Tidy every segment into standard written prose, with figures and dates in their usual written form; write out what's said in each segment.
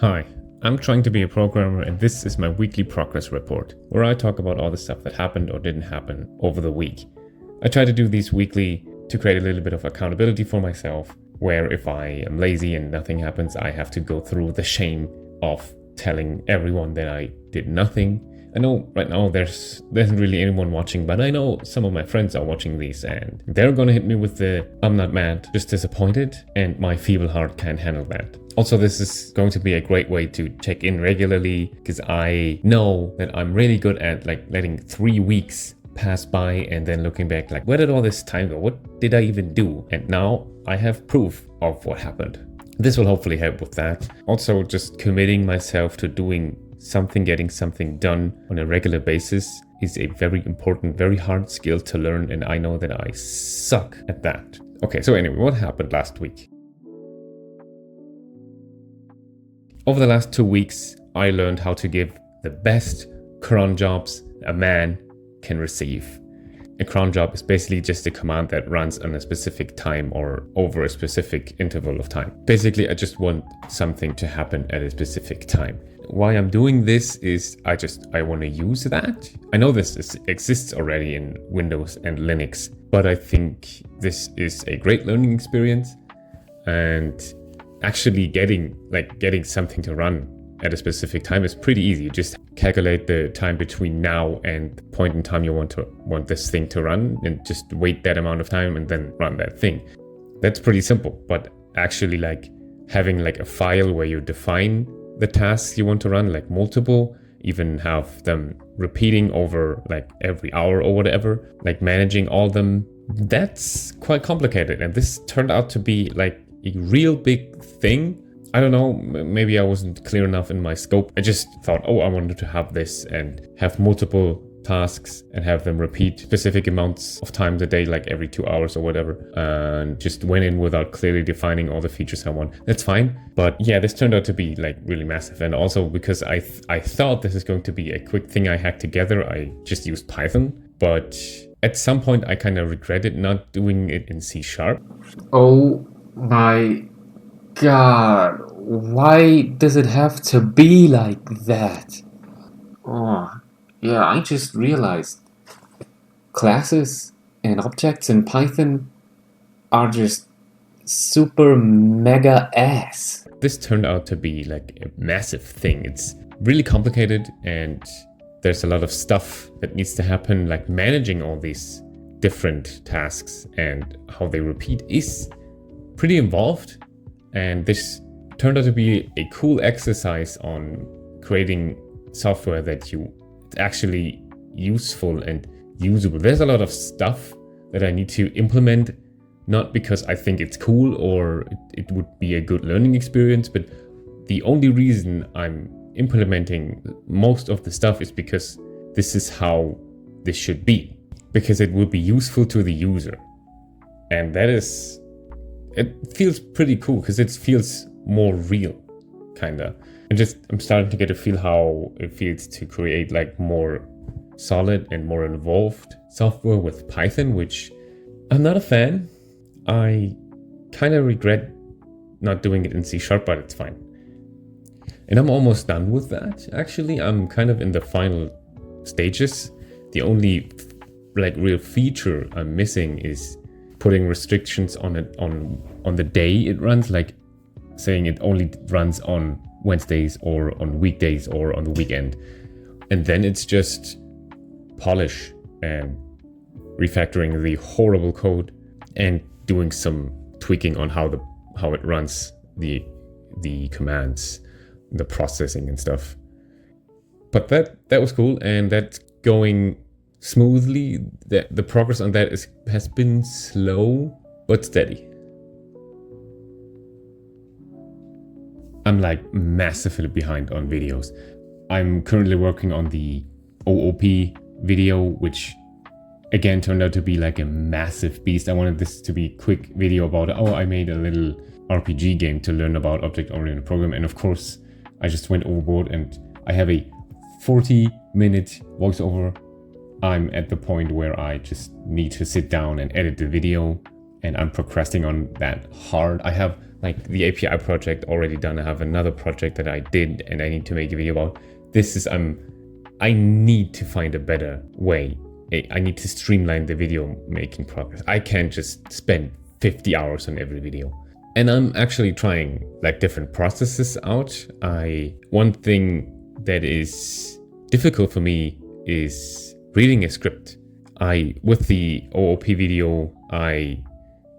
Hi, I'm trying to be a programmer and this is my weekly progress report, where I talk about all the stuff that happened or didn't happen over the week. I try to do these weekly to create a little bit of accountability for myself, where if I am lazy and nothing happens, I have to go through the shame of telling everyone that I did nothing. I know right now there isn't really anyone watching, but I know some of my friends are watching these and they're gonna hit me with the I'm not mad, just disappointed, and my feeble heart can't handle that. Also, this is going to be a great way to check in regularly because I know that I'm really good at letting 3 weeks pass by and then looking back like, where did all this time go? What did I even do? And now I have proof of what happened. This will hopefully help with that. Also, just committing myself to doing something, getting something done on a regular basis is a very important, very hard skill to learn, and I know that I suck at that. Okay, so anyway, what happened last week? Over the last 2 weeks, I learned how to give the best cronjobs a man can receive. A cronjob is basically just a command that runs on a specific time or over a specific interval of time. Basically, I just want something to happen at a specific time. Why I'm doing this is I want to use that. I know this exists already in Windows and Linux, but I think this is a great learning experience, and actually getting something to run at a specific time is pretty easy. You just calculate the time between now and the point in time you want this thing to run, and just wait that amount of time and then run that thing. That's pretty simple, but actually having a file where you define the tasks you want to run, multiple, even have them repeating over every hour or whatever, managing all them, that's quite complicated. And this turned out to be a real big thing. I don't know, maybe I wasn't clear enough in my scope. I just thought, I wanted to have this and have multiple tasks and have them repeat specific amounts of times a day, every 2 hours or whatever, and just went in without clearly defining all the features I want. That's fine. But yeah, this turned out to be really massive. And also because I thought this is going to be a quick thing I hacked together, I just used Python. But at some point I kind of regretted not doing it in C#. Oh my god, why does it have to be like that? Oh, yeah, I just realized classes and objects in Python are just super mega ass. This turned out to be a massive thing. It's really complicated and there's a lot of stuff that needs to happen, managing all these different tasks and how they repeat is pretty involved. And this turned out to be a cool exercise on creating software that it's actually useful and usable. There's a lot of stuff that I need to implement, not because I think it's cool or it would be a good learning experience, but the only reason I'm implementing most of the stuff is because this is how this should be, because it will be useful to the user. And it feels pretty cool because it feels more real, kinda. I'm starting to get a feel how it feels to create more solid and more involved software with Python, which I'm not a fan. I kind of regret not doing it in C#, but it's fine. And I'm almost done with that. Actually, I'm kind of in the final stages. The only real feature I'm missing is putting restrictions on it on the day it runs, saying it only runs on Wednesdays or on weekdays or on the weekend. And then it's just polish and refactoring the horrible code and doing some tweaking on how it runs the commands, the processing and stuff. But that was cool, and that's going smoothly. The progress on that has been slow but steady. I'm massively behind on videos. I'm currently working on the OOP video, which again turned out to be a massive beast. I wanted this to be a quick video about, I made a little RPG game to learn about object-oriented programming, and of course I just went overboard and I have a 40-minute voiceover. I'm at the point where I just need to sit down and edit the video and I'm procrastinating on that hard. I have like the API project already done. I have another project that I did and I need to make a video about. I need to find a better way. I need to streamline the video making progress. I can't just spend 50 hours on every video. And I'm actually trying like different processes out. One thing that is difficult for me is reading a script. With the OOP video, I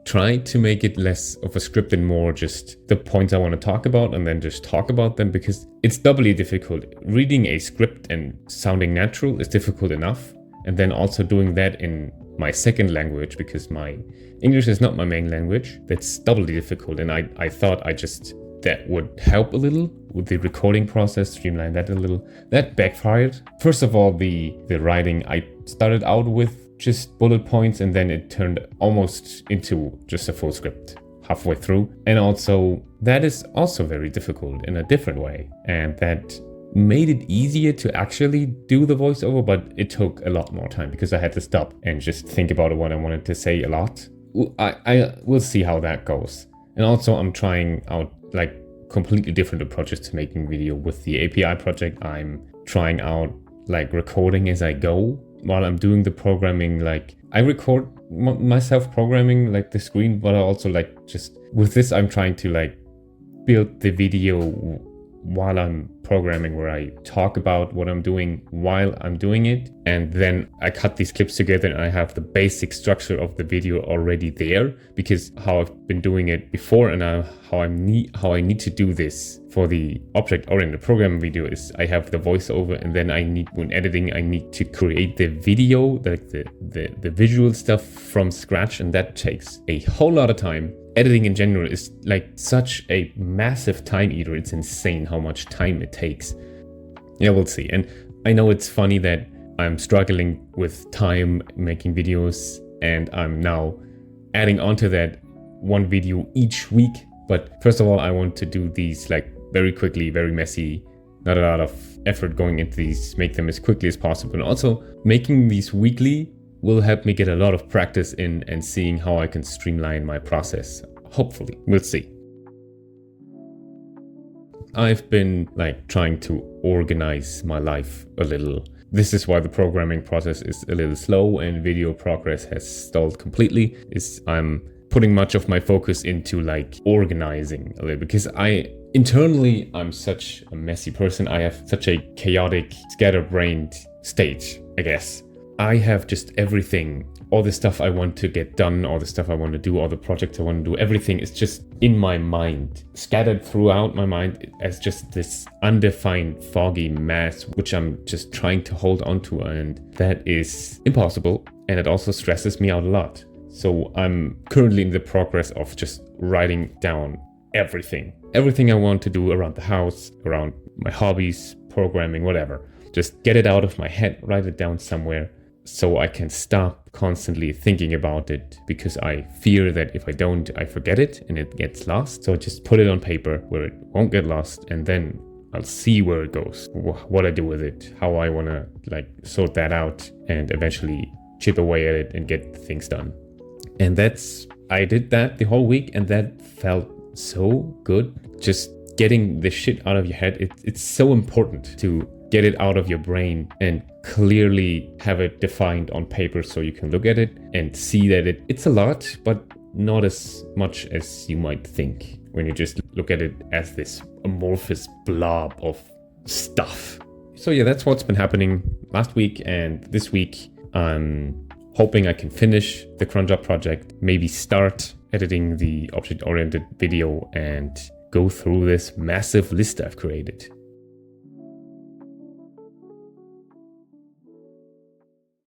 tried to make it less of a script and more just the points I want to talk about and then just talk about them, because it's doubly difficult. Reading a script and sounding natural is difficult enough. And then also doing that in my second language, because my English is not my main language, that's doubly difficult. And I thought that would help a little with the recording process, streamline that a little. That backfired. First of all, the writing, I started out with just bullet points and then it turned almost into just a full script halfway through. And also that is also very difficult in a different way. And that made it easier to actually do the voiceover, but it took a lot more time because I had to stop and just think about what I wanted to say a lot. I will see how that goes. And also I'm trying out like completely different approaches to making video. With the API project, I'm trying out like recording as I go while I'm doing the programming. Like I record myself programming like the screen, but I also like just with this, I'm trying to like build the video while I'm programming, where I talk about what I'm doing while I'm doing it, and then I cut these clips together and I have the basic structure of the video already there, because how I've been doing it before and how I need to do this for the object-oriented programming video is I have the voiceover, and then when editing I need to create the video, like the visual stuff from scratch, and that takes a whole lot of time. Editing in general is like such a massive time eater. It's insane how much time it takes. Yeah, we'll see. And I know it's funny that I'm struggling with time making videos and I'm now adding onto that one video each week. But first of all, I want to do these like very quickly, very messy, not a lot of effort going into these, make them as quickly as possible. And also making these weekly will help me get a lot of practice in and seeing how I can streamline my process. Hopefully, we'll see. I've been like trying to organize my life a little. This is why the programming process is a little slow and video progress has stalled completely. I'm putting much of my focus into like organizing a little, because internally I'm such a messy person. I have such a chaotic, scatterbrained state, I guess. I have just everything, all the stuff I want to get done, all the stuff I want to do, all the projects I want to do, everything is just in my mind, scattered throughout my mind as just this undefined, foggy mass, which I'm just trying to hold on to, and that is impossible, and it also stresses me out a lot. So I'm currently in the progress of just writing down everything I want to do around the house, around my hobbies, programming, whatever. Just get it out of my head, write it down somewhere, so I can stop constantly thinking about it, because I fear that if I don't, I forget it and it gets lost. So I just put it on paper where it won't get lost, and then I'll see where it goes, what I do with it, how I want to like sort that out, and eventually chip away at it and get things done. And I did that the whole week, and that felt so good. Just getting the shit out of your head. It's so important to get it out of your brain and clearly have it defined on paper so you can look at it and see that it's a lot, but not as much as you might think when you just look at it as this amorphous blob of stuff. So yeah, that's what's been happening last week and this week. I'm hoping I can finish the Cronjob project, maybe start editing the object-oriented video and go through this massive list I've created.